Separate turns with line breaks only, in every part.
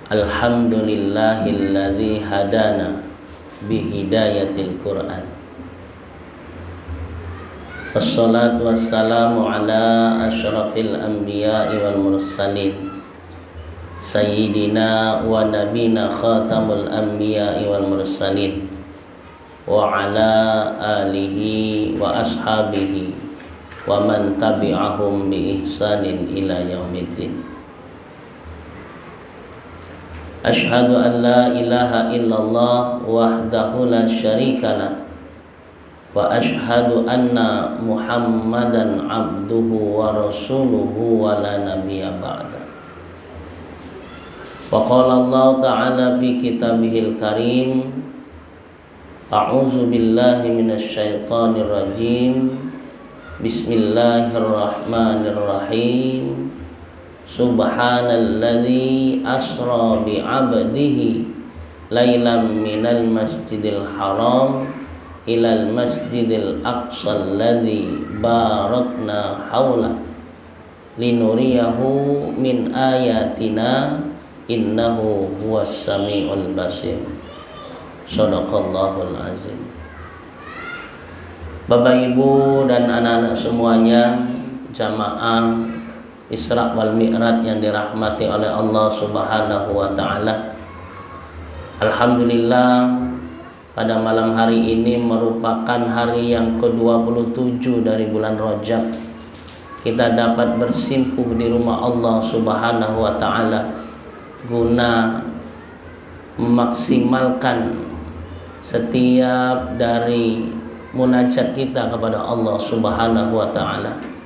Alhamdulillahilladzi hadana bihidayatil Qur'an. Wassalatu wassalamu ala asyrafil anbiya'i wal mursalin Sayyidina wa nabina khatamul anbiya'i wal mursalin wa ala alihi wa ashabihi wa man tabi'ahum bi ihsanin ila yaumiddin. Ashhadu an la ilaha illallah wahdahu la syarikalah wa ashhadu anna Muhammadan abduhu wa rasuluhu wa la nabiyya ba'da. Wa qala Allah ta'ala fi kitabihil karim, a'udzu billahi minasy syaithanir rajim. Bismillahirrahmanirrahim. Subhanalladzi asra bi 'abdihi lailan minal masjidil haram ilal masjidil aqsa alladzi barakna haula linuriyahu min ayatina innahu huwas samiul basir. Shadaqallahul azim. Bapak Ibu dan anak-anak semuanya, jamaah Isra wal Mi'raj yang dirahmati oleh Allah Subhanahu wa taala. Alhamdulillah, pada malam hari ini merupakan hari yang ke-27 dari bulan Rajab. Kita dapat bersimpuh di rumah Allah Subhanahu wa taala guna memaksimalkan setiap dari munajat kita kepada Allah Subhanahu wa taala.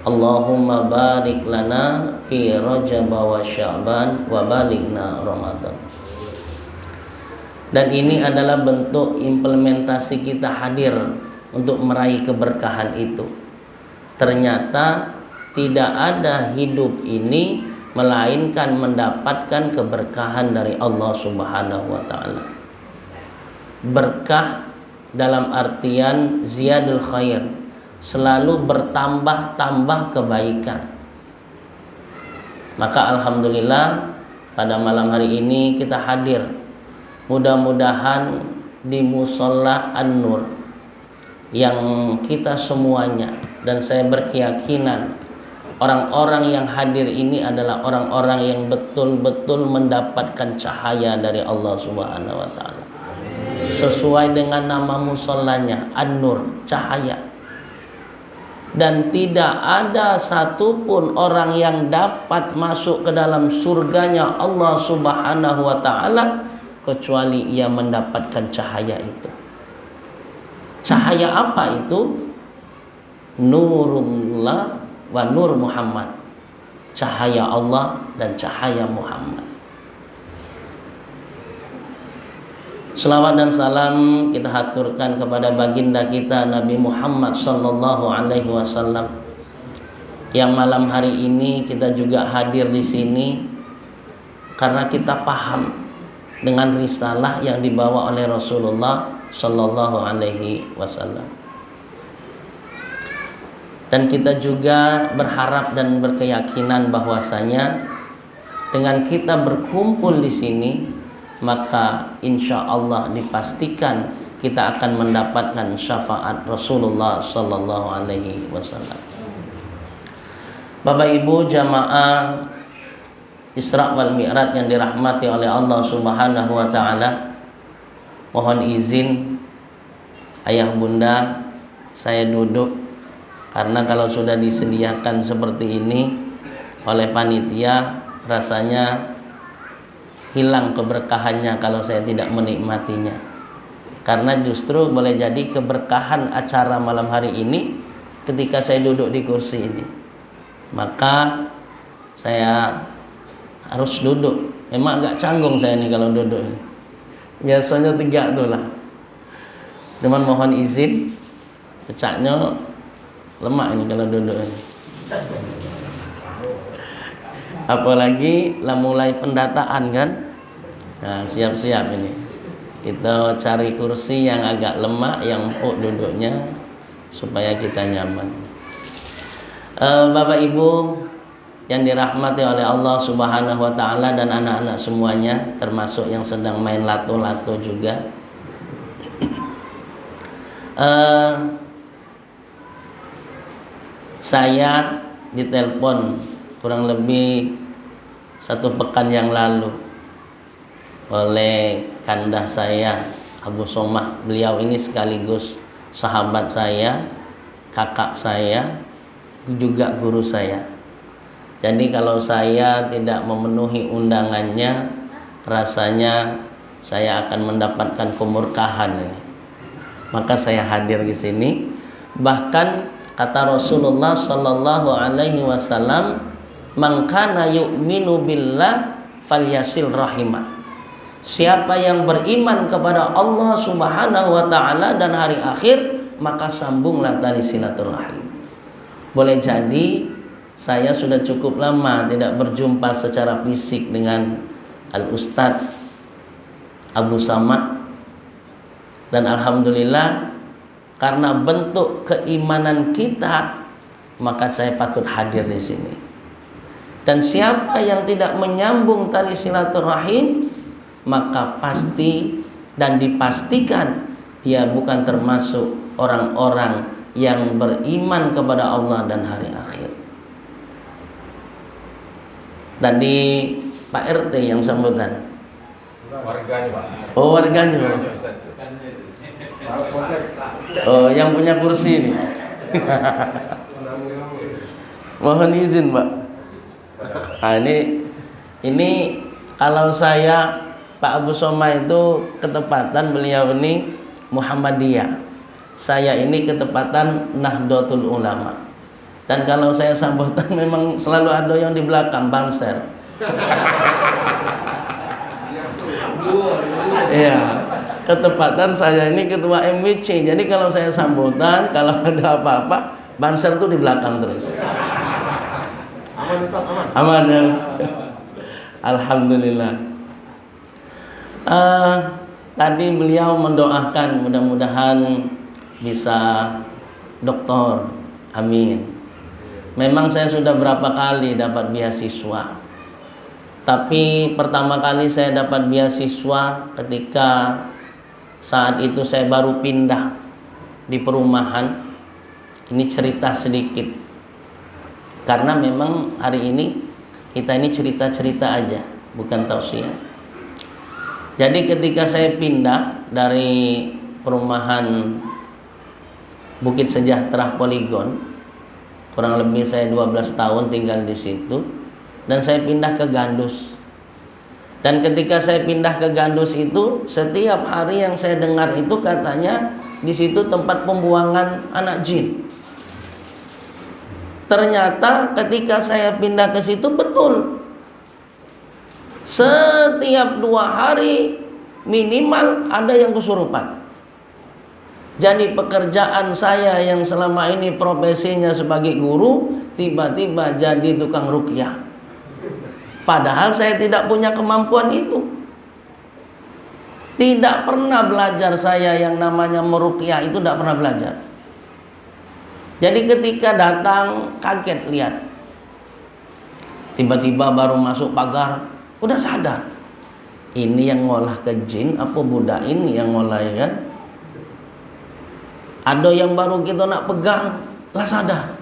Allahumma barik lana fi Rajab wa Sya'ban wa balighna Ramadan. Dan ini adalah bentuk implementasi kita hadir untuk meraih keberkahan itu. Ternyata tidak ada hidup ini melainkan mendapatkan keberkahan dari Allah Subhanahu wa taala. Berkah dalam artian ziyadul khair, selalu bertambah-tambah kebaikan. Maka alhamdulillah pada malam hari ini kita hadir, mudah-mudahan di Musholla An-Nur yang kita semuanya, dan saya berkeyakinan orang-orang yang hadir ini adalah orang-orang yang betul-betul mendapatkan cahaya dari Allah Subhanahu wa taala. Sesuai dengan nama mushollanya, An-Nur, cahaya. Dan tidak ada satupun orang yang dapat masuk ke dalam surganya Allah Subhanahu wa ta'ala kecuali ia mendapatkan cahaya itu. Cahaya apa itu? Nurullah wa nur Muhammad. Cahaya Allah dan cahaya Muhammad. Selawat dan salam kita haturkan kepada baginda kita Nabi Muhammad sallallahu alaihi wasallam, yang malam hari ini kita juga hadir di sini karena kita paham dengan risalah yang dibawa oleh Rasulullah sallallahu alaihi wasallam. Dan kita juga berharap dan berkeyakinan bahwasanya dengan kita berkumpul di sini, maka insya Allah dipastikan kita akan mendapatkan syafaat Rasulullah sallallahu alaihi wasallam. Bapak Ibu jamaah Isra wal Mi'raj yang dirahmati oleh Allah Subhanahu wa taala, mohon izin ayah bunda saya duduk, karena kalau sudah disediakan seperti ini oleh panitia rasanya hilang keberkahannya kalau saya tidak menikmatinya. Karena justru boleh jadi keberkahan acara malam hari ini ketika saya duduk di kursi ini. Maka saya harus duduk. Memang agak canggung saya nih kalau duduk ini. Biasanya tegak tuh lah. Cuman mohon izin, pecahnya lemak ini kalau duduk ini. Apalagi lah mulai pendataan kan. Nah, siap-siap ini. Kita cari kursi yang agak lemak, yang empuk duduknya supaya kita nyaman. Bapak Ibu, yang dirahmati oleh Allah Subhanahu wa taala dan anak-anak semuanya, termasuk yang sedang main lato-lato juga. Saya ditelepon kurang lebih 1 pekan yang lalu oleh kandah saya Abu Somah. Beliau ini sekaligus sahabat saya, kakak saya, juga guru saya. Jadi kalau saya tidak memenuhi undangannya, rasanya saya akan mendapatkan kemurkaan ini. Maka saya hadir di sini. Bahkan kata Rasulullah sallallahu alaihi wasallam, "Man kana yu'minu billah falyasil rahimah." Siapa yang beriman kepada Allah Subhanahu wa taala dan hari akhir, maka sambunglah tali silaturahim. Boleh jadi saya sudah cukup lama tidak berjumpa secara fisik dengan Al-Ustadz Abu Samah, dan alhamdulillah karena bentuk keimanan kita maka saya patut hadir di sini. Dan siapa yang tidak menyambung tali silaturahim, maka pasti dan dipastikan dia bukan termasuk orang-orang yang beriman kepada Allah dan hari akhir. Tadi Pak RT yang sambutan.
Warganya, Pak.
Oh, warganya. Oh, yang punya kursi ini. Mohon izin, Pak. Nah, ini kalau saya Pak Abu Somah itu ketepatan beliau ini Muhammadiyah. Saya ini ketepatan Nahdlatul Ulama. Dan kalau saya sambutan memang selalu ada yang di belakang Banser. Iya, ketepatan saya ini ketua MWC. Jadi kalau saya sambutan, kalau ada apa-apa, Banser tuh di belakang terus.
Aman, Ustaz, aman.
Aman ya. Alhamdulillah. Tadi beliau mendoakan mudah-mudahan bisa doktor. Amin. Memang saya sudah berapa kali dapat beasiswa. Tapi pertama kali saya dapat beasiswa ketika saat itu saya baru pindah di perumahan. Ini cerita sedikit. Karena memang hari ini kita ini cerita-cerita aja, bukan tausiah. Jadi ketika saya pindah dari perumahan Bukit Sejahtera Poligon, kurang lebih saya 12 tahun tinggal di situ, dan saya pindah ke Gandus. Dan ketika saya pindah ke Gandus itu, setiap hari yang saya dengar itu katanya di situ tempat pembuangan anak jin. Ternyata ketika saya pindah ke situ betul. Setiap 2 hari minimal ada yang kesurupan. Jadi pekerjaan saya yang selama ini profesinya sebagai guru, tiba-tiba jadi tukang ruqyah. Padahal saya tidak punya kemampuan itu. Tidak pernah belajar saya yang namanya meruqyah itu, tidak pernah belajar. Jadi ketika datang kaget lihat. Tiba-tiba baru masuk pagar, udah sadar. Ini yang ngolah ke jin apa budak ini yang ngolah, ya kan? Ada yang baru kita nak pegang, lah sadar.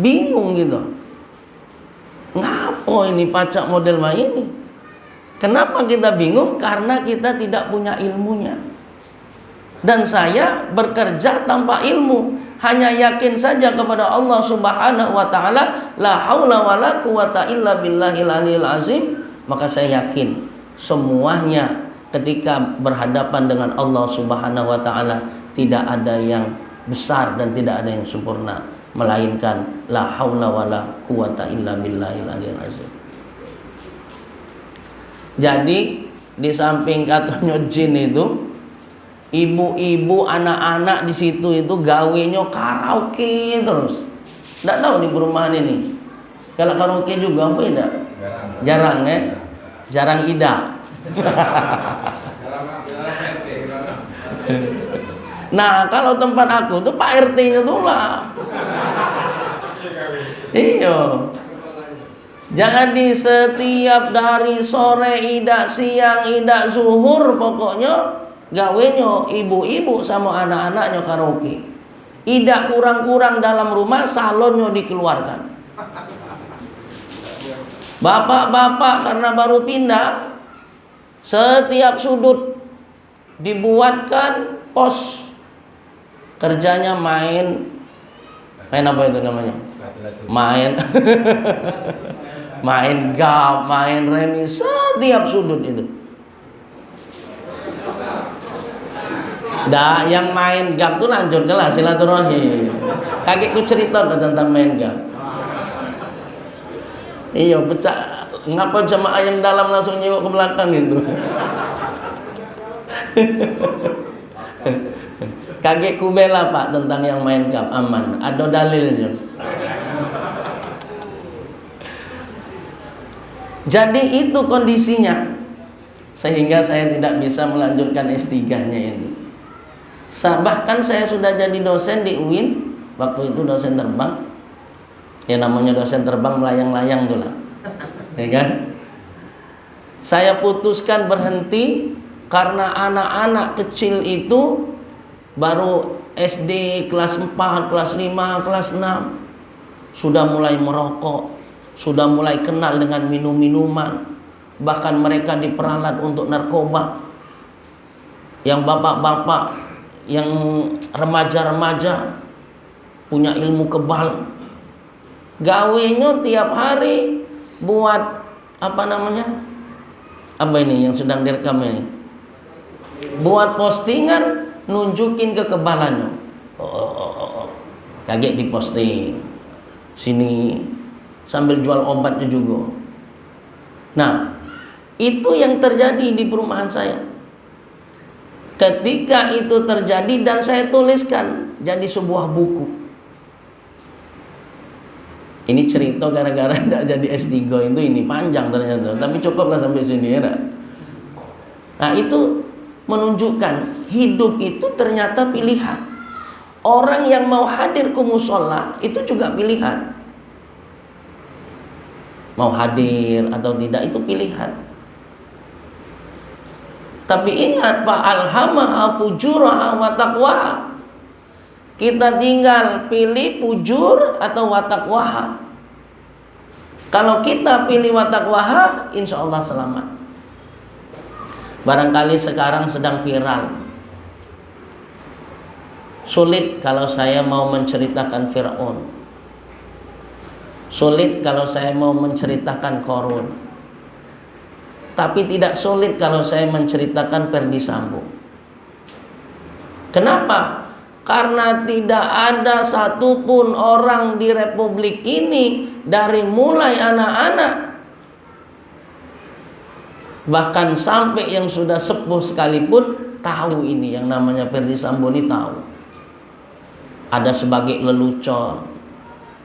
Bingung gitu. Ngapa ini pacak model macam ini? Kenapa kita bingung? Karena kita tidak punya ilmunya. Dan saya bekerja tanpa ilmu, hanya yakin saja kepada Allah Subhanahu wa taala, la haula wala quwata illa billahil aliyil azim. Maka saya yakin semuanya ketika berhadapan dengan Allah Subhanahu wa taala tidak ada yang besar dan tidak ada yang sempurna, melainkan la haula wala quwata illa billahil aliyil azim. Jadi di samping katanya jin itu, ibu-ibu anak-anak di situ itu gawenya karaoke terus. Tidak tahu di perumahan ini. Kalau karaoke juga apa tidak? Jarang ya? Jarang ida. Nah kalau tempat aku tuh Pak RT-nya tuh lah. Iya. Jadi setiap dari sore, idak siang, idak zuhur, pokoknya gawenyo ibu-ibu sama anak-anaknya karaoke. Idak kurang-kurang dalam rumah, salonnya dikeluarkan. Bapak-bapak karena baru pindah, setiap sudut dibuatkan pos. Kerjanya main apa itu namanya? Main main gam, main remi, setiap sudut itu. Dah, yang main gam tuh lanjut kelas silaturahim. Kakekku cerita tentang main gam. Iya, pecah. Ngapa jamaah yang dalam langsung nyewok ke belakang gitu? Kakekku bela Pak tentang yang main gam, aman. Ada dalilnya. Jadi itu kondisinya, sehingga saya tidak bisa melanjutkan S3-nya itu. Bahkan saya sudah jadi dosen di UIN, waktu itu dosen terbang. Ya namanya dosen terbang melayang-layang tuh lah, ya kan? Saya putuskan berhenti karena anak-anak kecil itu baru SD kelas 4, kelas 5, kelas 6 sudah mulai merokok, sudah mulai kenal dengan minum-minuman, bahkan mereka diperalat untuk narkoba. Yang bapak-bapak, yang remaja-remaja punya ilmu kebal, gawenya tiap hari buat apa namanya? Apa ini yang sedang direkam ini? Buat postingan nunjukin kekebalannya. Kaget diposting. Sini sambil jual obatnya juga. Nah, itu yang terjadi di perumahan saya. Ketika itu terjadi dan saya tuliskan jadi sebuah buku. Ini cerita gara-gara tidak jadi S3 itu, ini panjang ternyata, tapi cukuplah sampai sini ya. Nah, itu menunjukkan hidup itu ternyata pilihan. Orang yang mau hadir ke musola itu juga pilihan. Mau hadir atau tidak itu pilihan. Tapi ingat Pak, alhamaha fujuraha wa taqwaha. Kita tinggal pilih fujur atau wa taqwaha. Kalau kita pilih wa taqwaha, insya Allah selamat. Barangkali sekarang sedang viral. Sulit kalau saya mau menceritakan Fir'aun. Sulit kalau saya mau menceritakan Qarun. Tapi tidak sulit kalau saya menceritakan Ferdy Sambo. Kenapa? Karena tidak ada satupun orang di Republik ini, dari mulai anak-anak bahkan sampai yang sudah sepuh sekalipun tahu ini yang namanya Ferdy Sambo ini tahu. Ada sebagai lelucon,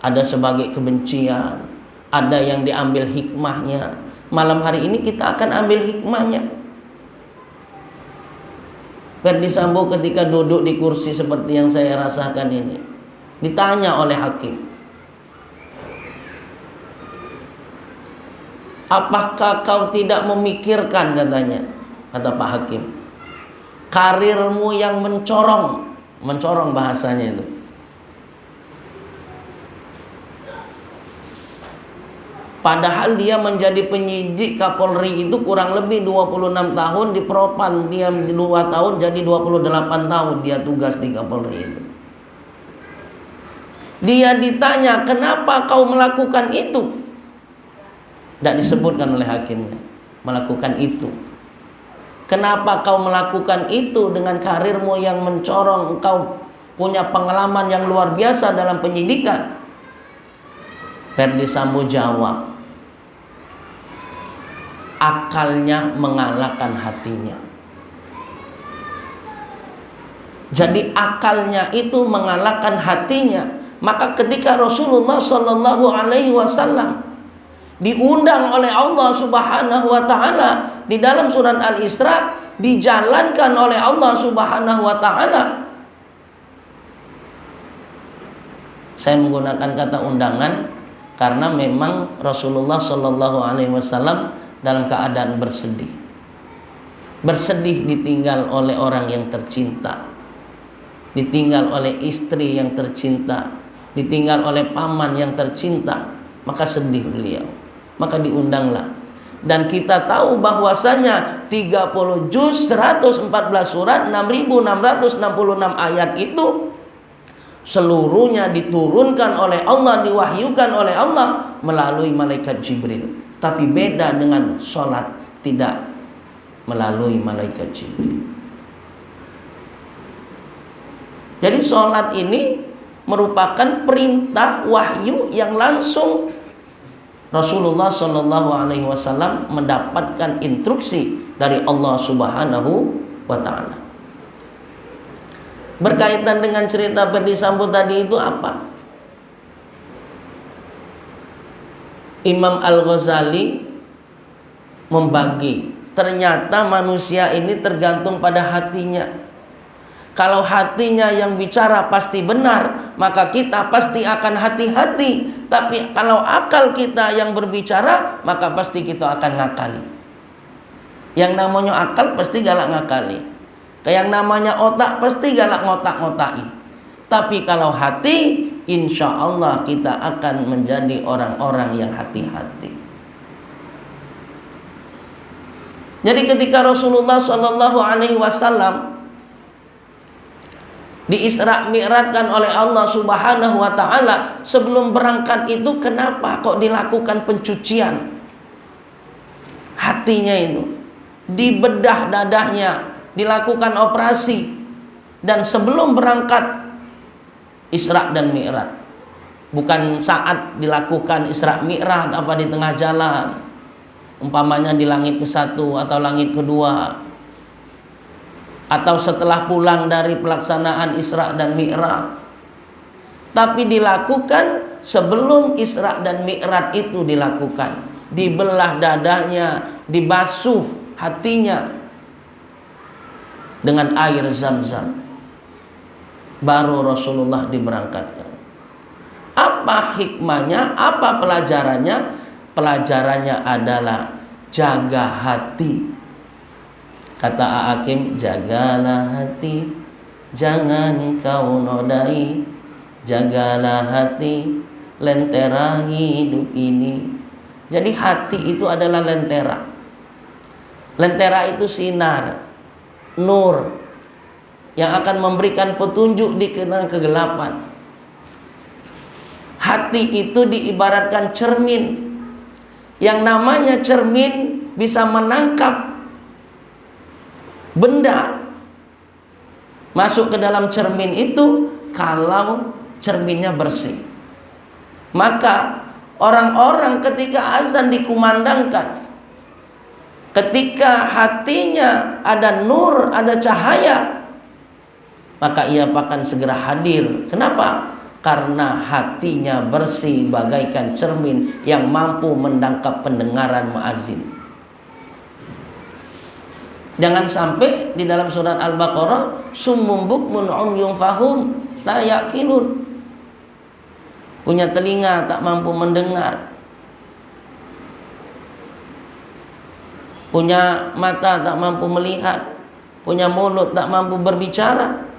ada sebagai kebencian, ada yang diambil hikmahnya. Malam hari ini kita akan ambil hikmahnya. Ferdy Sambo ketika duduk di kursi seperti yang saya rasakan ini, ditanya oleh hakim, apakah kau tidak memikirkan, katanya, kata Pak Hakim, karirmu yang mencorong bahasanya itu. Padahal dia menjadi penyidik Kapolri itu kurang lebih 26 tahun, di Propam dia 2 tahun, jadi 28 tahun dia tugas di Kapolri itu. Dia ditanya, kenapa kau melakukan itu? Tidak disebutkan oleh hakimnya, melakukan itu. Kenapa kau melakukan itu dengan karirmu yang mencorong? Engkau punya pengalaman yang luar biasa dalam penyidikan. Ferdy Sambo jawab, akalnya mengalahkan hatinya. Jadi akalnya itu mengalahkan hatinya. Maka ketika Rasulullah Shallallahu Alaihi Wasallam diundang oleh Allah Subhanahu Wa Taala di dalam surat Al-Isra, dijalankan oleh Allah Subhanahu Wa Taala. Saya menggunakan kata undangan Karena memang Rasulullah Shallallahu Alaihi Wasallam dalam keadaan bersedih. Bersedih ditinggal oleh orang yang tercinta, ditinggal oleh istri yang tercinta, ditinggal oleh paman yang tercinta, maka sedih beliau. Maka diundanglah. Dan kita tahu bahwasanya 30 juz 114 surat 6666 ayat itu seluruhnya diturunkan oleh Allah, diwahyukan oleh Allah melalui malaikat Jibril. Tapi beda dengan sholat, tidak melalui malaikat Jibril. Jadi sholat ini merupakan perintah wahyu yang langsung Rasulullah Shallallahu Alaihi Wasallam mendapatkan instruksi dari Allah Subhanahu wa Ta'ala. Berkaitan dengan cerita Verdi Sambo tadi itu apa? Imam Al-Ghazali membagi, ternyata manusia ini tergantung pada hatinya. Kalau hatinya yang bicara pasti benar, maka kita pasti akan hati-hati. Tapi kalau akal kita yang berbicara, maka pasti kita akan ngakali. Yang namanya akal pasti galak ngakali. Yang namanya otak pasti galak ngotak-ngotaki. Tapi kalau hati, insya Allah kita akan menjadi orang-orang yang hati-hati. Jadi ketika Rasulullah Shallallahu Alaihi Wasallam di-Isra Mi'rajkan oleh Allah Subhanahu wa Ta'ala, sebelum berangkat itu kenapa kok dilakukan pencucian hatinya itu, dibedah dadahnya, dilakukan operasi. Dan sebelum berangkat Isra dan Mi'raj, bukan saat dilakukan Isra Mi'raj apa di tengah jalan, umpamanya di langit ke-1 atau langit kedua, atau setelah pulang dari pelaksanaan Isra dan Mi'raj. Tapi dilakukan sebelum Isra dan Mi'raj itu dilakukan. Dibelah dadahnya, dibasuh hatinya dengan air Zam-Zam. Baru Rasulullah diberangkatkan. Apa hikmahnya? Apa pelajarannya? Pelajarannya adalah jaga hati. Kata Hakim, jagalah hati, jangan kau nodai. Jagalah hati, lentera hidup ini. Jadi hati itu adalah lentera. Lentera itu sinar, nur, yang akan memberikan petunjuk di tengah kegelapan. Hati itu diibaratkan cermin. Yang namanya cermin bisa menangkap benda masuk ke dalam cermin itu kalau cerminnya bersih. Maka orang-orang ketika azan dikumandangkan, ketika hatinya ada nur, ada cahaya, maka ia akan segera hadir. Kenapa? Karena hatinya bersih bagaikan cermin yang mampu menangkap pendengaran muazin. Jangan sampai di dalam surat Al-Baqarah, summum bukmun umyun fahum la yaqilun. Punya telinga tak mampu mendengar, punya mata tak mampu melihat, punya mulut tak mampu berbicara.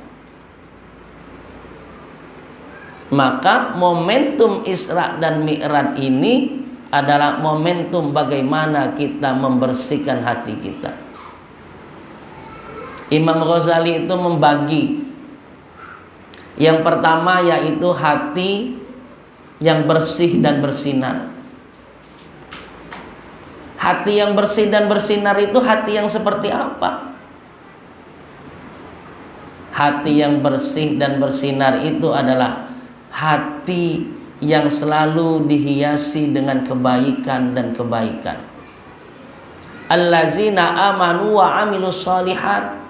Maka momentum Isra dan Mi'raj ini adalah momentum bagaimana kita membersihkan hati kita. Imam Ghazali itu membagi. Yang pertama yaitu hati yang bersih dan bersinar. Hati yang bersih dan bersinar itu hati yang seperti apa? Hati yang bersih dan bersinar itu adalah hati yang selalu dihiasi dengan kebaikan dan kebaikan. Allazina amanu wa amilus shalihat.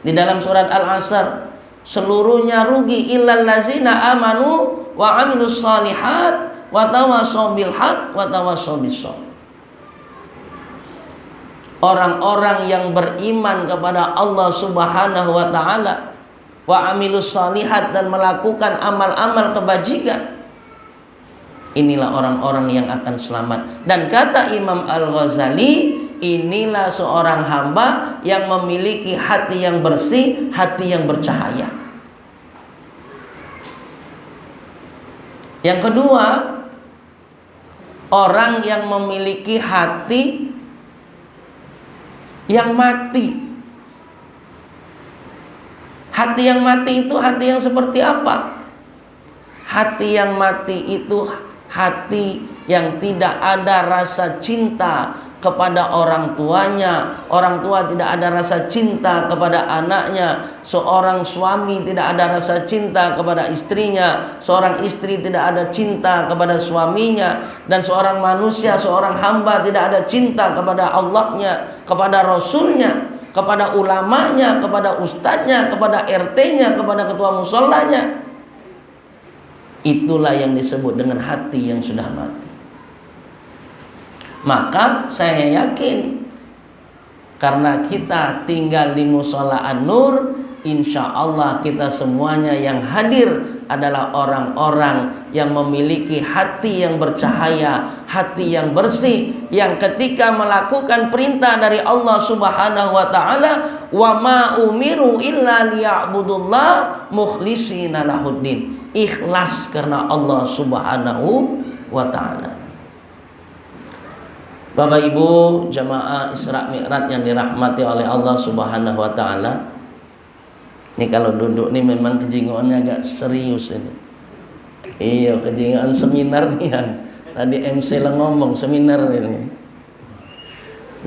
Di dalam surat Al-Asr, seluruhnya rugi illal ladzina amanu wa amilus shalihat wa tawassaw bil haq wa tawassaw bis sabr. Orang-orang yang beriman kepada Allah Subhanahu wa taala wa amilus shalihat dan melakukan amal-amal kebajikan, inilah orang-orang yang akan selamat. Dan kata Imam Al-Ghazali, inilah seorang hamba yang memiliki hati yang bersih, hati yang bercahaya. Yang kedua, orang yang memiliki hati yang mati. Hati yang mati itu hati yang seperti apa? Hati yang mati itu hati yang tidak ada rasa cinta kepada orang tuanya, orang tua tidak ada rasa cinta kepada anaknya, seorang suami tidak ada rasa cinta kepada istrinya, seorang istri tidak ada cinta kepada suaminya, dan seorang manusia, seorang hamba tidak ada cinta kepada Allahnya, kepada Rasulnya, kepada ulamanya, kepada ustadznya, kepada RT-nya, kepada ketua musholanya. Itulah yang disebut dengan hati yang sudah mati. Maka saya yakin, karena kita tinggal di Mushola An-Nur, insya Allah kita semuanya yang hadir adalah orang-orang yang memiliki hati yang bercahaya, hati yang bersih, yang ketika melakukan perintah dari Allah Subhanahu wa taala, wa ma umiru illa liya'budullah mukhlishina lahuddin, ikhlas karena Allah Subhanahu wa taala. Bapak Ibu jamaah Isra Mi'raj yang dirahmati oleh Allah Subhanahu wa taala. Ini kalau duduk nih memang kejingoannya agak serius ini. Iya, kejingoan seminar nih kan. Tadi MC lah ngomong seminar ini.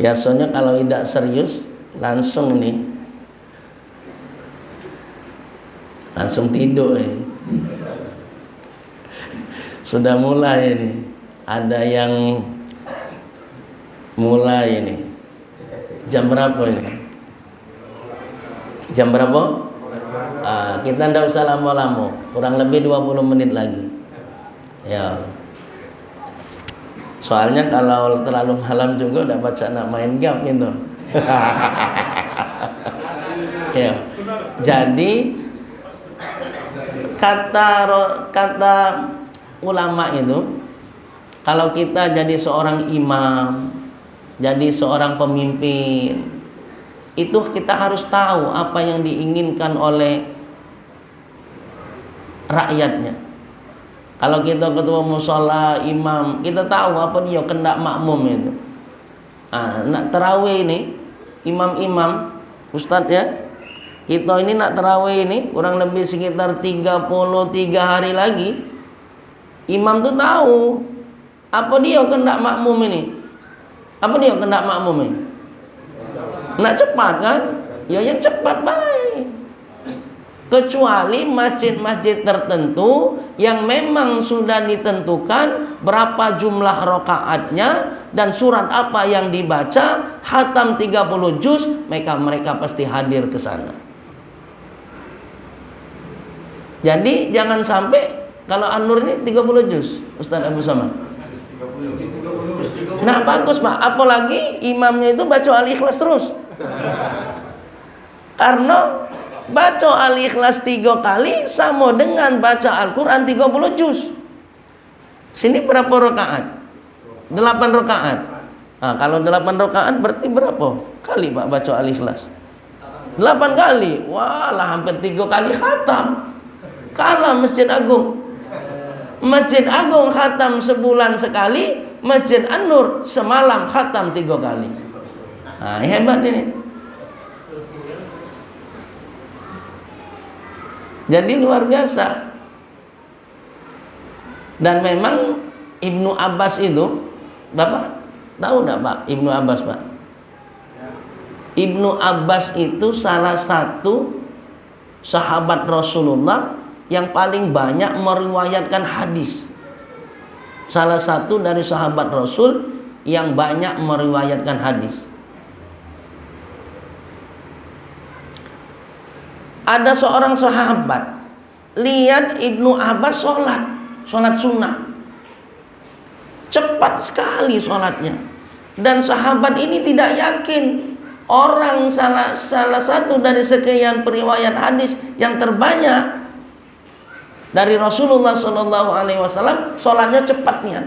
Biasanya kalau tidak serius langsung nih. Langsung tidur ini. Sudah mulai ini. Ada yang mulai ini. Jam berapa ini? Jam berapa? Kita tidak usah lama-lama. Kurang lebih 20 menit lagi. Ya. Soalnya kalau terlalu malam juga udah baca nak main game gitu. Ya. Jadi kata ulama itu, kalau kita jadi seorang imam, jadi seorang pemimpin, itu kita harus tahu apa yang diinginkan oleh rakyatnya. Kalau kita ketua mushola, imam, kita tahu apa dia kehendak makmum itu. Nak tarawih ini, imam-imam, ustadz ya, kita ini nak tarawih ini kurang lebih sekitar 33 hari lagi. Imam tuh tahu apa dia kehendak makmum ini. Apa dia kehendak makmum ini? Nak cepat kan? Ya yang cepat baik. Kecuali masjid-masjid tertentu yang memang sudah ditentukan berapa jumlah rakaatnya dan surat apa yang dibaca, khatam 30 juz, mereka pasti hadir ke sana. Jadi jangan sampai kalau An-Nur ini 30 juz, Ustaz Abu Samad. Nah bagus Pak, apalagi imamnya itu baca Al-Ikhlas terus. Karena baca Al-Ikhlas 3 kali sama dengan baca Al-Quran 30 juz. Sini berapa rakaat? 8 rakaat. Kalau 8 rakaat berarti berapa kali Pak baca Al-Ikhlas? 8 kali. Wah lah hampir 3 kali khatam. Kalah Masjid Agung. Masjid Agung khatam sebulan sekali, Masjid An-Nur semalam khatam 3 kali. Hebat ini. Jadi luar biasa. Dan memang Ibnu Abbas itu, Bapak tahu enggak Pak Ibnu Abbas Pak? Ibnu Abbas itu salah satu sahabat Rasulullah yang paling banyak meriwayatkan hadis. Salah satu dari sahabat Rasul yang banyak meriwayatkan hadis. Ada seorang sahabat lihat Ibnu Abbas sholat sunnah, cepat sekali sholatnya. Dan sahabat ini tidak yakin orang salah satu dari sekian periwayat hadis yang terbanyak dari Rasulullah Shallallahu Alaihi Wasallam, sholatnya cepatnya.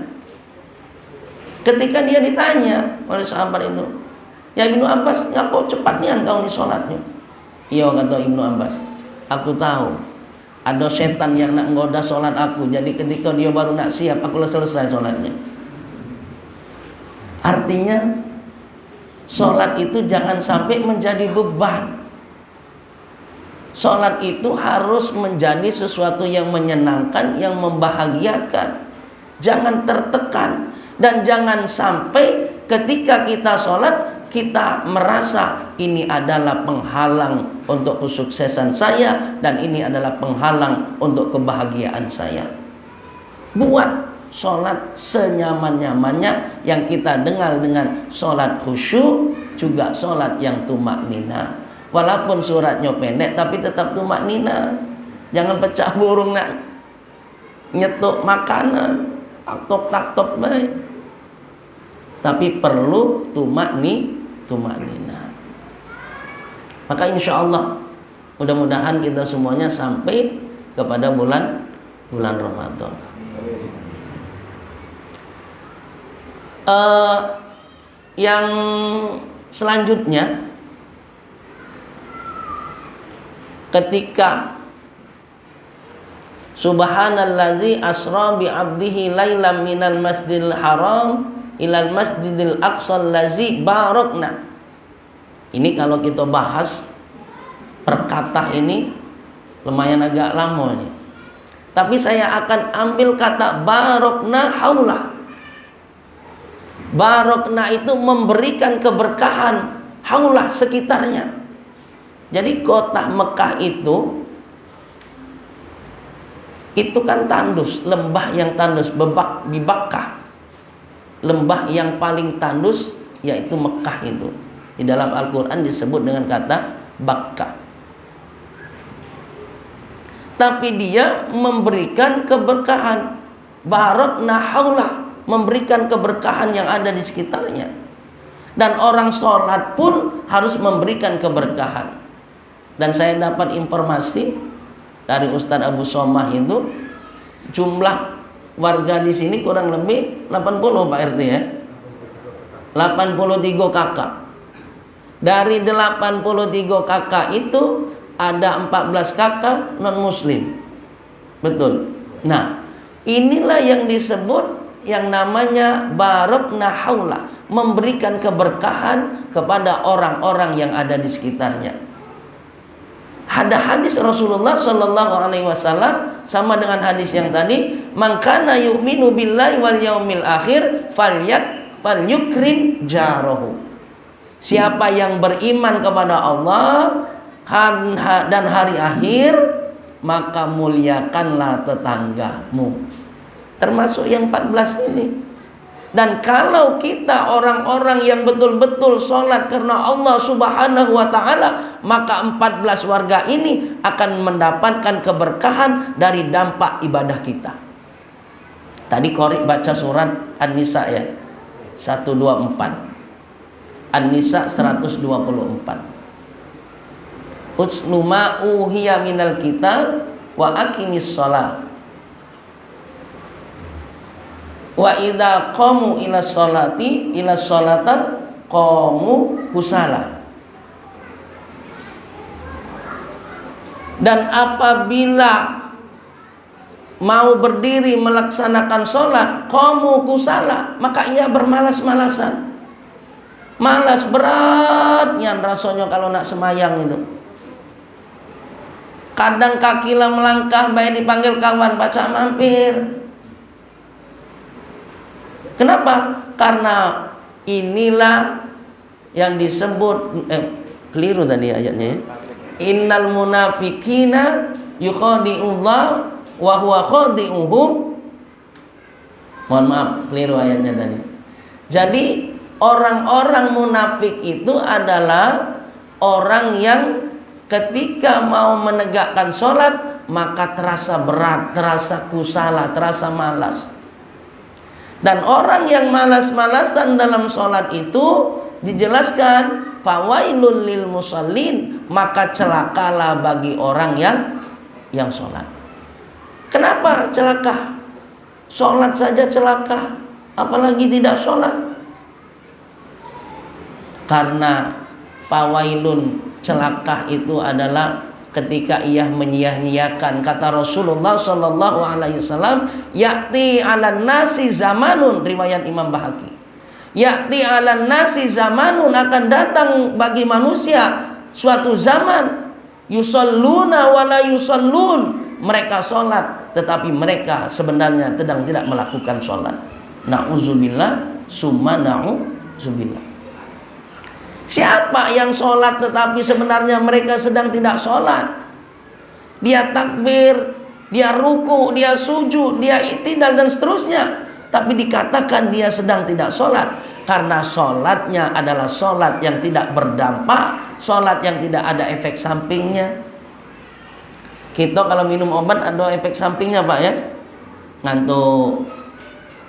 Ketika dia ditanya oleh sahabat itu, ya Ibnu Abbas, ngapa cepatnya kau nih sholatnya? Iya, kata Ibnu Abbas, aku tahu ada setan yang nak menggoda sholat aku. Jadi ketika dia baru nak siap, aku selesai sholatnya. Artinya sholat itu jangan sampai menjadi beban. Sholat itu harus menjadi sesuatu yang menyenangkan, yang membahagiakan. Jangan tertekan. Dan jangan sampai ketika kita sholat, kita merasa ini adalah penghalang untuk kesuksesan saya, dan ini adalah penghalang untuk kebahagiaan saya. Buat sholat senyaman-nyamannya, yang kita dengar dengan sholat khusyuk, juga sholat yang tumaknina. Walaupun suratnya pendek, tapi tetap tumaknina. Jangan pecah burung nak nyetuk makanan, taktok baik. Tapi perlu tumaknina. Maka insya Allah mudah-mudahan kita semuanya sampai kepada bulan Ramadan. Yang selanjutnya, ketika Subhanallazi asra bi 'abdihi lailam minal masjidil haram ilal masjidil aqsal lazi barakna. Ini kalau kita bahas perkata ini lumayan agak lama ini. Tapi saya akan ambil kata barakna haulah. Barakna itu memberikan keberkahan haulah, sekitarnya. Jadi kota Mekah itu kan tandus, lembah yang tandus, di Bakkah. Lembah yang paling tandus yaitu Mekah itu. Di dalam Al-Quran disebut dengan kata Bakkah. Tapi dia memberikan keberkahan. Barakna haulah, memberikan keberkahan yang ada di sekitarnya. Dan orang sholat pun harus memberikan keberkahan. Dan saya dapat informasi dari Ustadz Abu Somah itu, jumlah warga di sini kurang lebih 80 Pak RT ya. 83 kakak. Dari 83 kakak itu ada 14 kakak non muslim. Betul. Nah, inilah yang disebut yang namanya barakna haula, memberikan keberkahan kepada orang-orang yang ada di sekitarnya. Ada hadis Rasulullah Shallallahu Alaihi Wasallam sama dengan hadis yang tadi, man kana yu'minu billahi wal yaumil akhir falyukrim jarahu. Siapa yang beriman kepada Allah dan hari akhir, maka muliakanlah tetanggamu. Termasuk yang 14 ini. Dan kalau kita orang-orang yang betul-betul sholat karena Allah Subhanahu wa ta'ala, maka 14 warga ini akan mendapatkan keberkahan dari dampak ibadah kita. Tadi Qori baca surat An-Nisa ya, 124. An-Nisa 124. Utslu ma uhiya minal kitab wa aqimis shalah. Wa idza qamu ila sholata qamu kusala. Dan apabila mau berdiri melaksanakan sholat, qamu kusala, maka ia bermalas-malasan. Malas beratnya rasanya kalau nak semayang itu. Kadang kaki lah melangkah, baik dipanggil kawan, baca mampir. Kenapa? Karena inilah yang disebut keliru tadi ayatnya. Innal munafiqina yukhadi'ullah wa huwa khadi'uhum. Mohon maaf, keliru ayatnya tadi. Jadi orang-orang munafik itu adalah orang yang ketika mau menegakkan sholat maka terasa berat, terasa kusala, terasa malas. Dan orang yang malas-malasan dalam sholat itu dijelaskan fawailul lil musallin, maka celakalah bagi orang yang sholat. Kenapa celaka? Sholat saja celaka, apalagi tidak sholat. Karena pawailun, celaka itu adalah ketika ia menyia-nyiakan. Kata Rasulullah sallallahu alaihi wasallam, ya'ti 'alan nasi zamanun, riwayat Imam Bahaqi. Ya'ti 'alan nasi zamanun, akan datang bagi manusia suatu zaman, yusalluna wa la yusallun, mereka sholat tetapi mereka sebenarnya sedang tidak melakukan sholat. Na'udzubillah summa na'udzubillah. Siapa yang sholat tetapi sebenarnya mereka sedang tidak sholat? Dia takbir, dia ruku, dia sujud, dia i'tidal dan seterusnya, tapi dikatakan dia sedang tidak sholat. Karena sholatnya adalah sholat yang tidak berdampak, sholat yang tidak ada efek sampingnya. Kita kalau minum obat ada efek sampingnya Pak ya, ngantuk.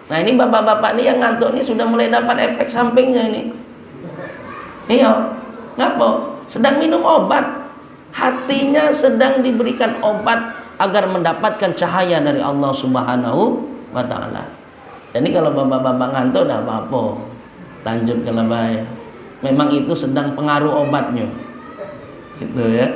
Nah ini bapak-bapak ini yang ngantuk ini sudah mulai dapat efek sampingnya ini. Iya, ngapa? Sedang minum obat, hatinya sedang diberikan obat agar mendapatkan cahaya dari Allah Subhanahu wa Ta'ala. Jadi kalau bapak-bapak ngantuk tidak apa-apa, lanjut ke lebay. Memang itu sedang pengaruh obatnya, gitu ya.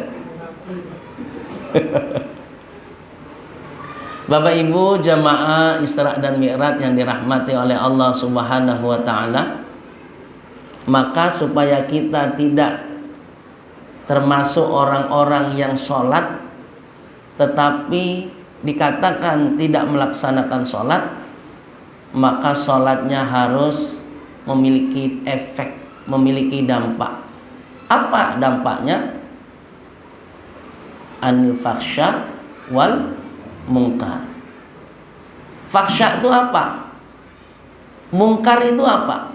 Bapak Ibu jamaah Isra dan Mi'raj yang dirahmati oleh Allah Subhanahu wa Ta'ala, maka supaya kita tidak termasuk orang-orang yang sholat tetapi dikatakan tidak melaksanakan sholat, maka sholatnya harus memiliki efek, memiliki dampak. Apa dampaknya? Anil fakhsya wal mungkar. Fakhsya itu apa? Mungkar itu apa?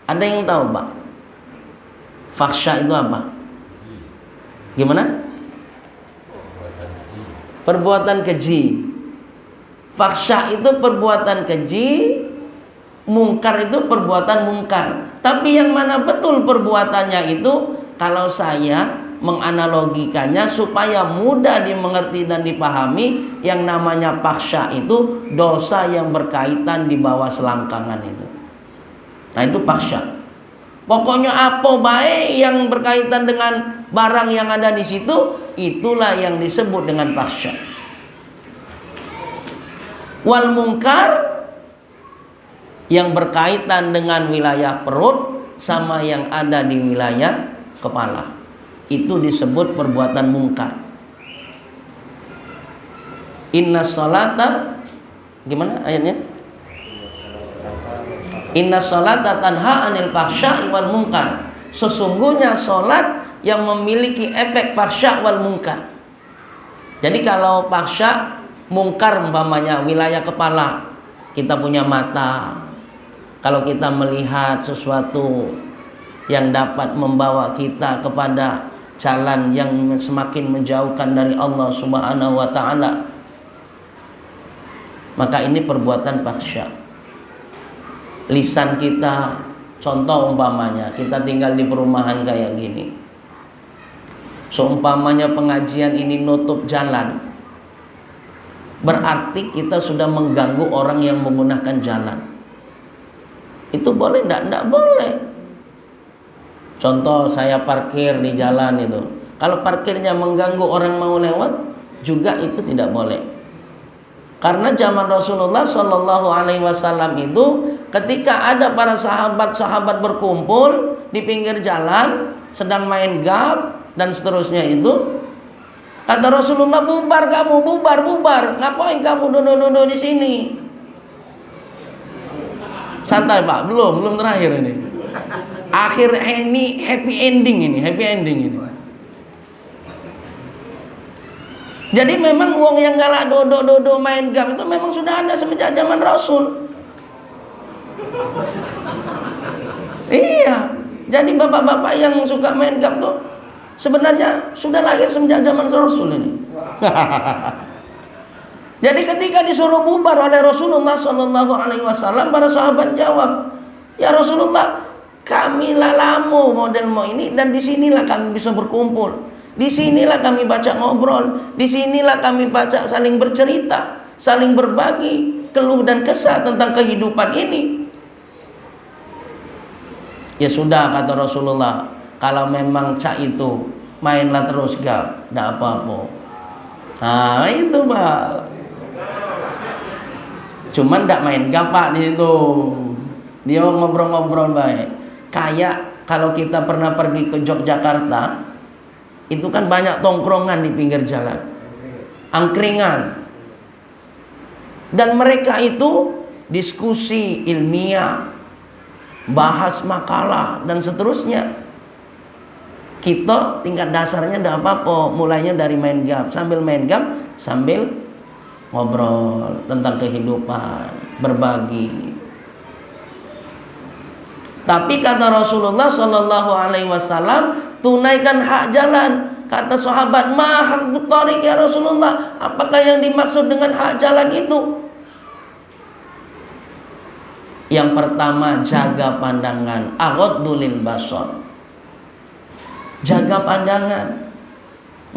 Ada yang tahu Pak? Fakhsya itu apa? Gimana? Perbuatan keji. Fakhsya itu perbuatan keji, mungkar itu perbuatan mungkar. Tapi yang mana betul perbuatannya itu? Kalau saya menganalogikannya supaya mudah dimengerti dan dipahami, yang namanya fakhsya itu dosa yang berkaitan di bawah selangkangan itu. Nah itu fakhsya. Pokoknya apa baik yang berkaitan dengan barang yang ada di situ, itulah yang disebut dengan fakhsya. Wal mungkar yang berkaitan dengan wilayah perut sama yang ada di wilayah kepala, itu disebut perbuatan mungkar. Inna sholata, gimana ayatnya? Inna sholata tanha anil fakhsya'i wal mungkar. Sesungguhnya sholat yang memiliki efek fakhsya' wal mungkar. Jadi kalau fakhsya, mungkar umpamanya wilayah kepala, kita punya mata. Kalau kita melihat sesuatu yang dapat membawa kita kepada jalan yang semakin menjauhkan dari Allah Subhanahu wa Ta'ala, maka ini perbuatan fakhsya. Lisan kita, contoh umpamanya kita tinggal di perumahan kayak gini, seumpamanya pengajian ini nutup jalan, berarti kita sudah mengganggu orang yang menggunakan jalan. Itu boleh enggak? Enggak boleh. Contoh saya parkir di jalan itu, kalau parkirnya mengganggu orang mau lewat juga itu tidak boleh. Karena zaman Rasulullah Shallallahu Alaihi Wasallam itu ketika ada para sahabat-sahabat berkumpul di pinggir jalan sedang main gap dan seterusnya itu, kata Rasulullah, bubar kamu, bubar, ngapain kamu duduk di sini? Santai Pak, belum terakhir ini. Akhir ini happy ending ini. Jadi memang uang yang galak dodo main gam itu memang sudah ada semenjak zaman Rasul. Iya. Jadi bapak-bapak yang suka main gam tuh sebenarnya sudah lahir semenjak zaman Rasul ini. Jadi ketika disuruh bubar oleh Rasulullah Shallallahu Alaihi Wasallam, para sahabat jawab, ya Rasulullah, kami lalamu model mau ini dan disinilah kami bisa berkumpul. Disinilah kami baca ngobrol, disinilah kami baca saling bercerita, saling berbagi keluh dan kesah tentang kehidupan ini. Ya sudah, kata Rasulullah, kalau memang cak itu mainlah terus gap, tidak apa-apa. Nah itu Pak. Cuman tidak main gap Pak di situ. Dia ngobrol-ngobrol baik. Kayak kalau kita pernah pergi ke Yogyakarta, itu kan banyak tongkrongan di pinggir jalan, angkringan, dan mereka itu diskusi ilmiah, bahas makalah dan seterusnya. Kita tingkat dasarnya tidak apa-apa, mulainya dari main gap, sambil ngobrol tentang kehidupan, berbagi. Tapi kata Rasulullah Shallallahu Alaihi Wasallam, tunaikan hak jalan. Kata sahabat, ma haqqut thariq ya Rasulullah, apakah yang dimaksud dengan hak jalan itu? Yang pertama, jaga pandangan, aghaddu lil basar. Jaga pandangan.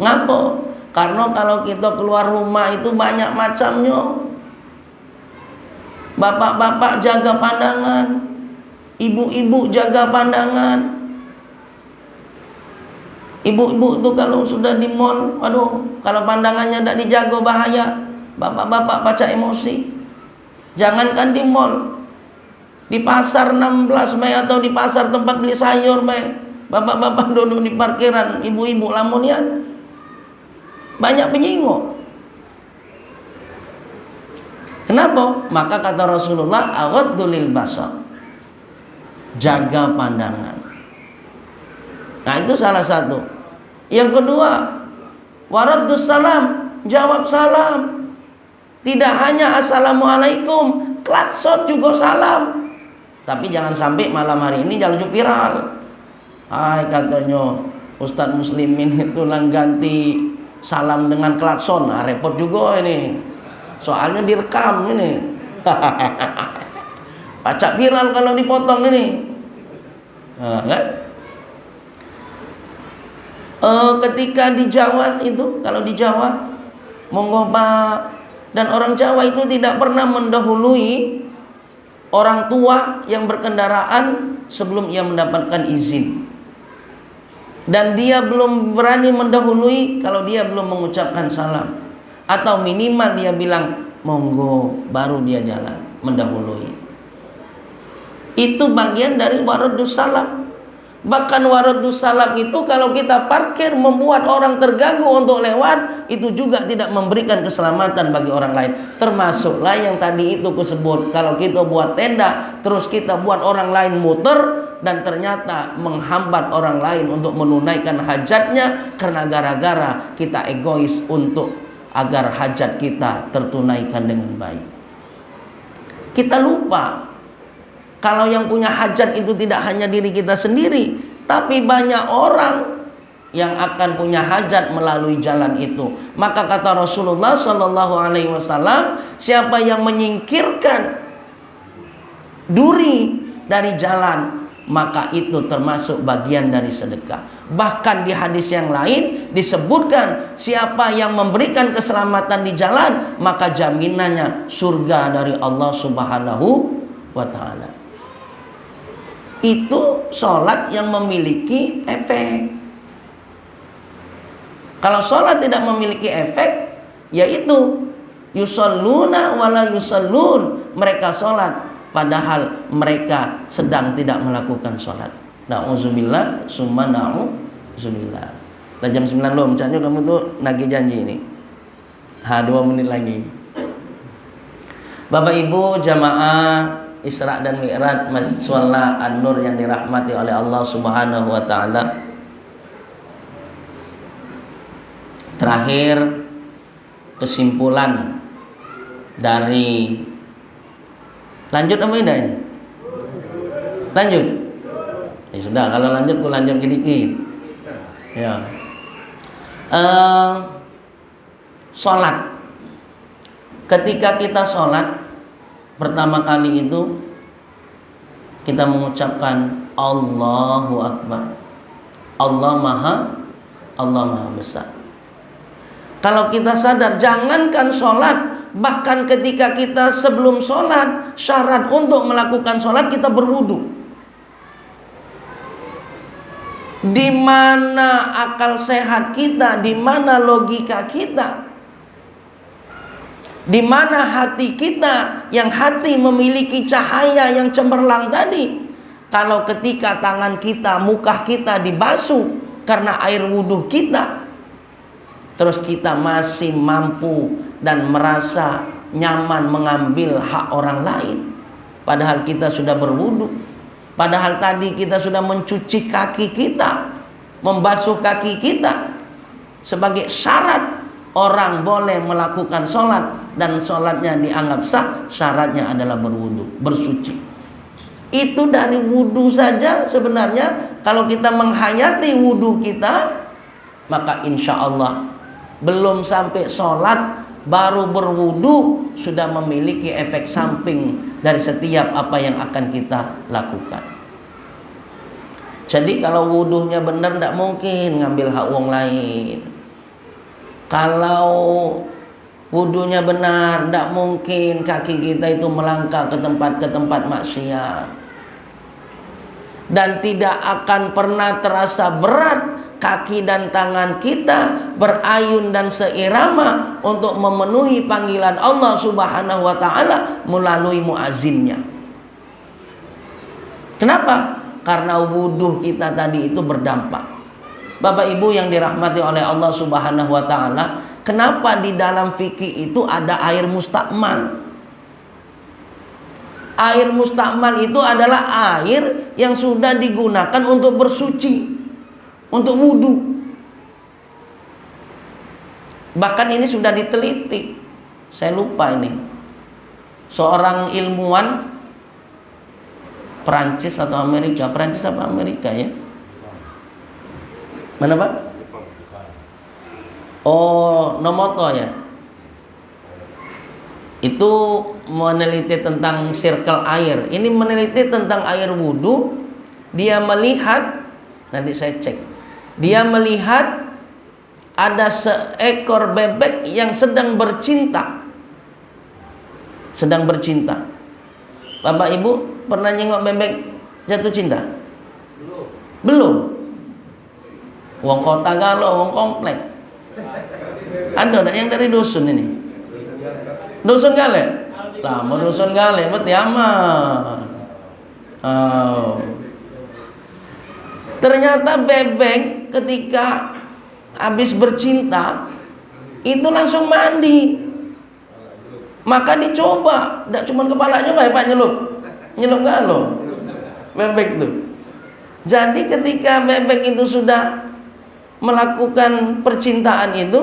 Ngapa? Karena kalau kita keluar rumah itu banyak macamnya. Bapak-bapak jaga pandangan, ibu-ibu jaga pandangan. Ibu-ibu itu kalau sudah di mall, aduh, kalau pandangannya tidak dijaga bahaya. Bapak-bapak baca emosi. Jangankan di mall, di pasar 16 Mei atau di pasar tempat beli sayur Mei, bapak-bapak duduk di parkiran, ibu-ibu lamunian, banyak penyinggung. Kenapa? Maka kata Rasulullah, aghaddu lil basar, jaga pandangan. Nah itu salah satu. Yang kedua, waraddus salam, jawab salam. Tidak hanya assalamualaikum, klakson juga salam. Tapi jangan sampai malam hari ini jalan viral. Hai katanya Ustadz Muslimin itu lang ganti salam dengan klakson. Nah, repot juga ini. Soalnya direkam ini. Pacak viral kalau dipotong ini. Nah, kan? Ketika di Jawa itu, kalau di Jawa, monggo Pak, dan orang Jawa itu tidak pernah mendahului orang tua yang berkendaraan sebelum ia mendapatkan izin. Dan dia belum berani mendahului kalau dia belum mengucapkan salam. Atau minimal dia bilang monggo, baru dia jalan mendahului. Itu bagian dari waraddus salam. Bahkan waraddus salam itu kalau kita parkir membuat orang terganggu untuk lewat, itu juga tidak memberikan keselamatan bagi orang lain. Termasuklah yang tadi itu kusebut, kalau kita buat tenda terus kita buat orang lain muter dan ternyata menghambat orang lain untuk menunaikan hajatnya karena gara-gara kita egois untuk agar hajat kita tertunaikan dengan baik. Kita lupa kalau yang punya hajat itu tidak hanya diri kita sendiri, tapi banyak orang yang akan punya hajat melalui jalan itu. Maka kata Rasulullah Shallallahu Alaihi Wasallam, siapa yang menyingkirkan duri dari jalan, maka itu termasuk bagian dari sedekah. Bahkan di hadis yang lain disebutkan, siapa yang memberikan keselamatan di jalan, maka jaminannya surga dari Allah Subhanahu wa Ta'ala. Itu sholat yang memiliki efek. Kalau sholat tidak memiliki efek, yaitu yusalluna wala yusallun, mereka sholat padahal mereka sedang tidak melakukan sholat. Na'udzubillah summa na'udzubillah. Lah jam 9 loh, misalnya kamu tuh nagih janji ini. 2 menit lagi. Bapak Ibu jamaah Isra dan Mi'raj Masjid An-Nur yang dirahmati oleh Allah Subhanahu wa Ta'ala. Terakhir, kesimpulan dari lanjut apa ini? Lanjut. Ya sudah, kalau lanjut aku lanjut sedikit. Ya. Sholat. Ketika kita sholat pertama kali itu kita mengucapkan Allahu Akbar. Allah Maha Allah Maha Besar. Kalau kita sadar, jangankan sholat, bahkan ketika kita sebelum sholat, syarat untuk melakukan sholat kita berwudu. Di mana akal sehat kita, di mana logika kita, di mana hati kita, yang hati memiliki cahaya yang cemerlang tadi. Kalau ketika tangan kita, muka kita dibasuh karena air wudhu kita, terus kita masih mampu dan merasa nyaman mengambil hak orang lain, padahal kita sudah berwudu, padahal tadi kita sudah mencuci kaki kita, membasuh kaki kita, sebagai syarat orang boleh melakukan sholat dan sholatnya dianggap sah, syaratnya adalah berwudu, bersuci. Itu dari wudu saja sebenarnya. Kalau kita menghayati wudu kita, maka insya Allah belum sampai sholat baru berwudu sudah memiliki efek samping dari setiap apa yang akan kita lakukan. Jadi kalau wudunya benar, tidak mungkin ngambil hak wong lain. Kalau wudunya benar, tidak mungkin kaki kita itu melangkah ke tempat maksiat. Dan tidak akan pernah terasa berat kaki dan tangan kita berayun dan seirama untuk memenuhi panggilan Allah Subhanahu wa Ta'ala melalui muazzinnya. Kenapa? Karena wudu kita tadi itu berdampak. Bapak Ibu yang dirahmati oleh Allah Subhanahu wa Ta'ala, kenapa di dalam fikih itu ada air mustakmal? Air mustakmal itu adalah air yang sudah digunakan untuk bersuci, untuk wudu. Bahkan ini sudah diteliti. Saya lupa ini. Seorang ilmuwan Perancis atau Amerika, Perancis apa Amerika ya? Mana Pak? Oh, Nomoto ya. Itu meneliti tentang circle air. Ini meneliti tentang air wudhu. Dia melihat, nanti saya cek, dia melihat ada seekor bebek yang sedang bercinta. Sedang bercinta. Bapak Ibu pernah nyengok bebek jatuh cinta? Belum. Wong kota galau, wong komplek. Ada yang dari dusun ini? Dusun Gale? Lah mau dusun Gale, berarti aman. Oh. Ternyata bebek ketika habis bercinta itu langsung mandi. Maka dicoba, tidak cuma kepalanya Pak nyelup galo. Bebek itu. Jadi ketika bebek itu sudah melakukan percintaan itu,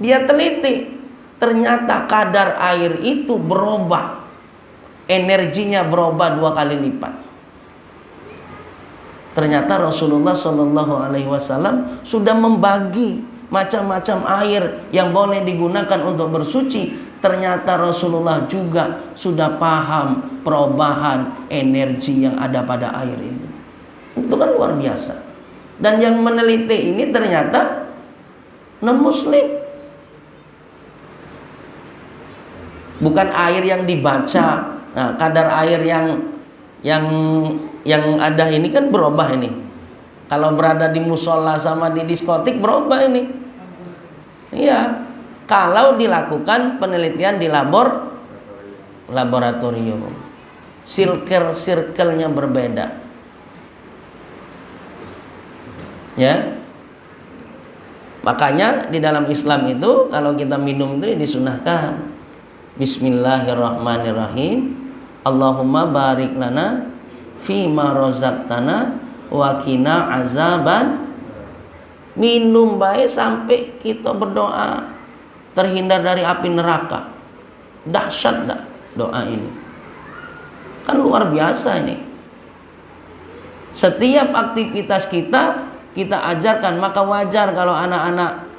dia teliti. Ternyata kadar air itu berubah, energinya berubah 2 kali lipat. Ternyata Rasulullah Shallallahu Alaihi Wasallam sudah membagi macam-macam air yang boleh digunakan untuk bersuci. Ternyata Rasulullah juga sudah paham perubahan energi yang ada pada air itu. Itu kan luar biasa. Dan yang meneliti ini ternyata non-muslim. Bukan air yang dibaca. Nah, kadar air yang ada ini kan berubah ini. Kalau berada di musola sama di diskotik berubah ini. Iya. Kalau dilakukan penelitian di laboratorium. Circle-nya berbeda. Ya. Makanya di dalam Islam itu kalau kita minum itu disunahkan Bismillahirrahmanirrahim. Allahumma barik lana fima razaqtana wa qina azaban. Minum baik sampai kita berdoa terhindar dari api neraka. Dahsyat dah doa ini. Kan luar biasa ini. Setiap aktivitas kita ajarkan. Maka wajar kalau anak-anak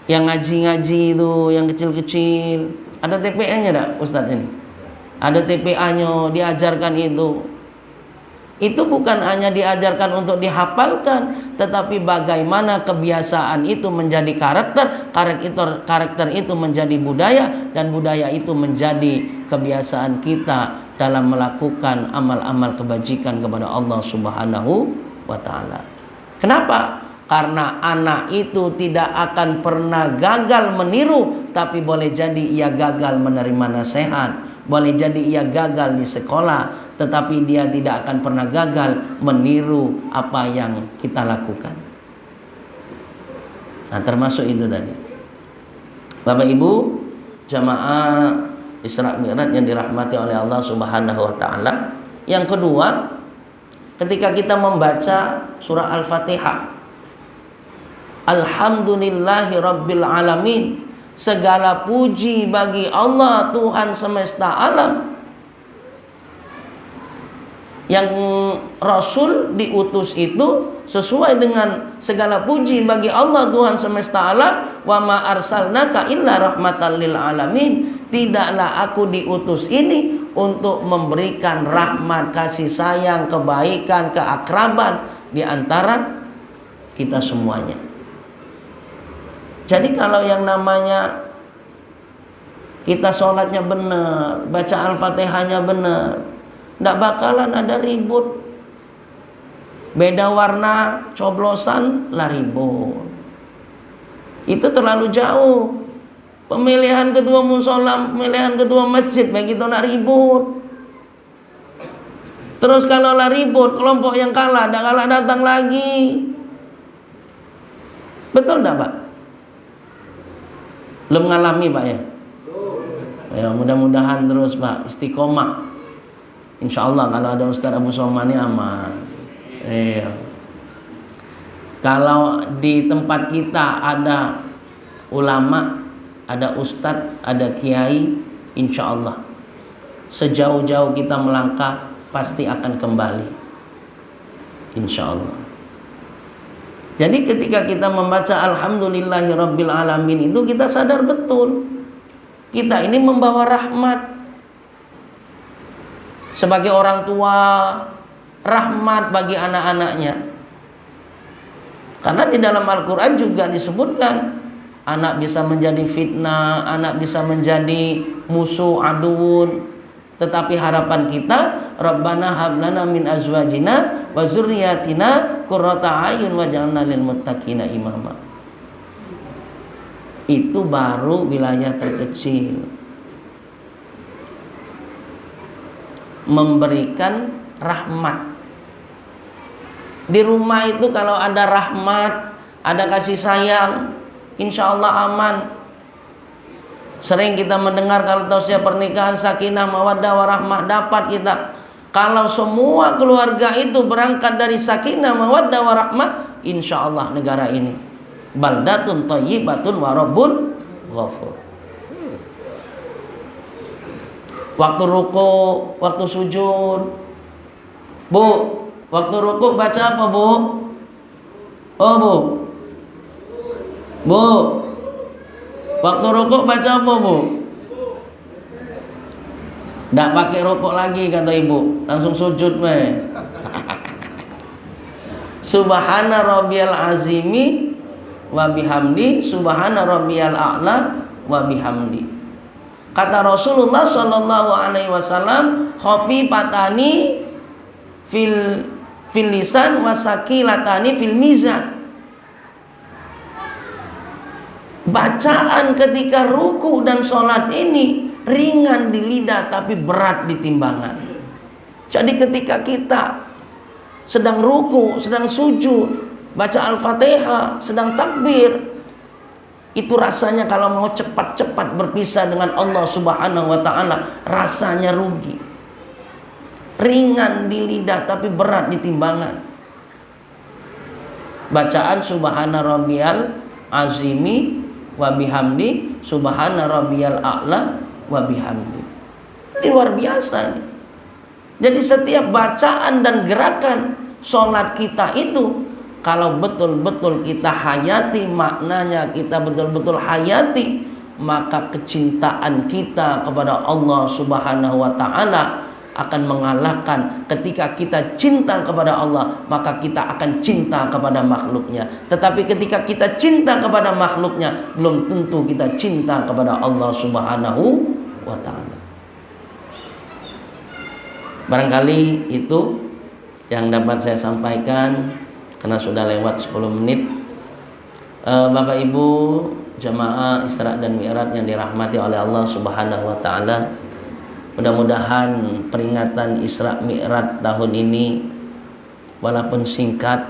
yang ngaji-ngaji itu, yang kecil-kecil, ada TPA-nya enggak Ustadz ini? Ada TPA-nya, diajarkan itu. Itu bukan hanya diajarkan untuk dihafalkan, tetapi bagaimana kebiasaan itu menjadi karakter itu menjadi budaya, dan budaya itu menjadi kebiasaan kita dalam melakukan amal-amal kebajikan kepada Allah Subhanahu wa taala. Kenapa? Karena anak itu tidak akan pernah gagal meniru, tapi boleh jadi ia gagal menerima nasihat, boleh jadi ia gagal di sekolah, tetapi dia tidak akan pernah gagal meniru apa yang kita lakukan. Nah, termasuk itu tadi. Bapak Ibu, jamaah Isra Mi'raj yang dirahmati oleh Allah Subhanahu wa taala. Yang kedua, ketika kita membaca surah Al-Fatihah, Alhamdulillahi Rabbil Alamin, segala puji bagi Allah Tuhan semesta alam. Yang Rasul diutus itu sesuai dengan segala puji bagi Allah Tuhan semesta alam. Wa ma arsalnaka illa rahmatan lil alamin. Tidaklah aku diutus ini untuk memberikan rahmat, kasih sayang, kebaikan, keakraban di antara kita semuanya. Jadi kalau yang namanya kita sholatnya benar, baca Al-Fatihahnya benar, tidak bakalan ada ribut. Beda warna coblosan lah ribut. Itu terlalu jauh. Pemilihan ketua musola, pemilihan ketua masjid, begitu nak ribut. Terus kalau lah ribut, kelompok yang kalah datang lagi. Betul tidak Pak? Belum mengalami Pak ya? Ya, mudah-mudahan terus Pak istiqomah. Insya Allah kalau ada Ustaz Abu Somani aman. Kalau di tempat kita ada ulama, ada ustadz, ada kiai, insya Allah sejauh-jauh kita melangkah pasti akan kembali, insya Allah. Jadi ketika kita membaca Alhamdulillahi Rabbil Alamin itu kita sadar betul kita ini membawa rahmat. Sebagai orang tua, rahmat bagi anak-anaknya. Karena di dalam Al-Quran juga disebutkan anak bisa menjadi fitnah, anak bisa menjadi musuh, aduun. Tetapi harapan kita, Rabbana hablana min azwajina wa zurriyatina qurrata a'yun waj'alna lil muttaqina imama. Itu baru wilayah terkecil. Memberikan rahmat. Di rumah itu kalau ada rahmat, ada kasih sayang, insya Allah aman. Sering kita mendengar kalau tausiah pernikahan sakinah mawaddah warahmah dapat kita. Kalau semua keluarga itu berangkat dari sakinah mawaddah warahmah, insya Allah negara ini baldatun thayyibatun wa rabbun ghafur. Waktu ruku, waktu sujud, Bu, waktu ruku baca apa Bu? Oh Bu, waktu ruku baca apa Bu? Nggak pakai ruku lagi kata ibu, langsung sujud meh. Subhana rabbiyal azimi wa bihamdi, subhana rabbiyal a'la wa bihamdi. Kata Rasulullah Shallallahu Alaihi Wasallam, khafifatani fil lisan wasakilatani fil mizan. Bacaan ketika ruku dan sholat ini ringan di lidah tapi berat di timbangan. Jadi ketika kita sedang ruku, sedang sujud, baca Al-Fatihah, sedang takbir, itu rasanya kalau mau cepat-cepat berpisah dengan Allah Subhanahu wa taala, rasanya rugi. Ringan di lidah tapi berat di timbangan. Bacaan subhana rabbiyal azimi wa bihamdi, subhana rabbiyal a'la wa bihamdi. Ini luar biasa nih. Jadi setiap bacaan dan gerakan sholat kita itu kalau betul-betul kita hayati maknanya, kita betul-betul hayati, maka kecintaan kita kepada Allah Subhanahu wa taala akan mengalahkan. Ketika kita cinta kepada Allah, maka kita akan cinta kepada makhluknya. Tetapi ketika kita cinta kepada makhluknya, belum tentu kita cinta kepada Allah Subhanahu wa ta'ala. Barangkali itu yang dapat saya sampaikan, karena sudah lewat 10 menit. Bapak Ibu jamaah Isra dan Mi'raj yang dirahmati oleh Allah Subhanahu wa ta'ala, mudah-mudahan peringatan Isra Mi'raj tahun ini walaupun singkat,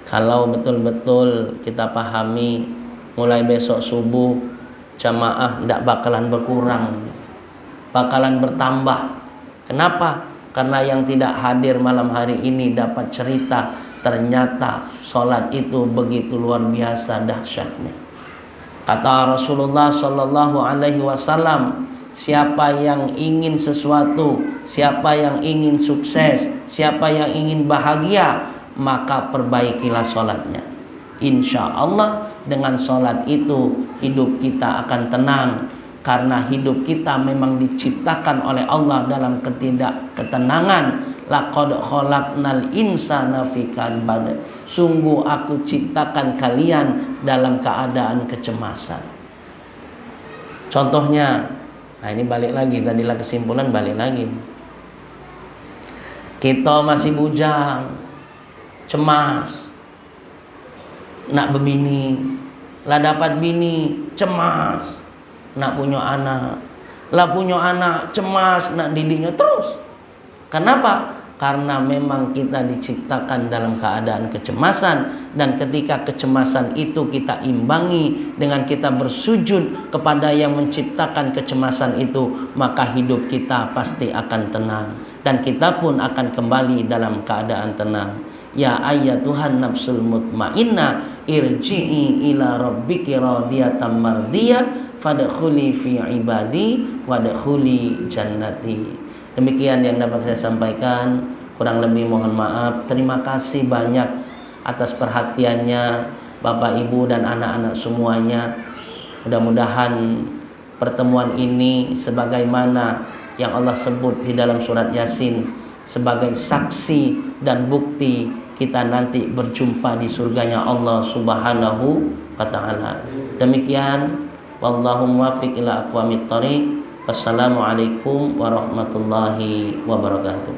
kalau betul-betul kita pahami, mulai besok subuh jamaah tidak bakalan berkurang, bakalan bertambah. Kenapa? Karena yang tidak hadir malam hari ini dapat cerita, ternyata sholat itu begitu luar biasa dahsyatnya. Kata Rasulullah Sallallahu Alaihi Wasallam, siapa yang ingin sesuatu, siapa yang ingin sukses, siapa yang ingin bahagia, maka perbaikilah sholatnya. Insya Allah dengan sholat itu hidup kita akan tenang. Karena hidup kita memang diciptakan oleh Allah dalam ketidakketenangan. Laqad khalaqnal insana fi kabad. Sungguh aku ciptakan kalian dalam keadaan kecemasan. Contohnya, nah ini balik lagi, tadilah kesimpulan, balik lagi. Kita masih bujang, cemas, nak berbini, lah dapat bini, cemas, nak punya anak, lah punya anak, cemas, nak didiknya terus. Kenapa? Karena memang kita diciptakan dalam keadaan kecemasan, dan ketika kecemasan itu kita imbangi dengan kita bersujud kepada yang menciptakan kecemasan itu, maka hidup kita pasti akan tenang dan kita pun akan kembali dalam keadaan tenang. Ya ayyatuhan nafsul mutmainnah irji'i ila rabbiki radiyatan mardiyah fadkhuli fi ibadi wadkhuli jannati. Demikian yang dapat saya sampaikan, kurang lebih mohon maaf. Terima kasih banyak atas perhatiannya Bapak Ibu dan anak-anak semuanya. Mudah-mudahan pertemuan ini sebagaimana yang Allah sebut di dalam surat Yasin sebagai saksi dan bukti kita nanti berjumpa di surganya Allah Subhanahu wa ta'ala. Demikian, wallahu muwaffiq ila aqwamit thoriq. Wassalamualaikum warahmatullahi wabarakatuh.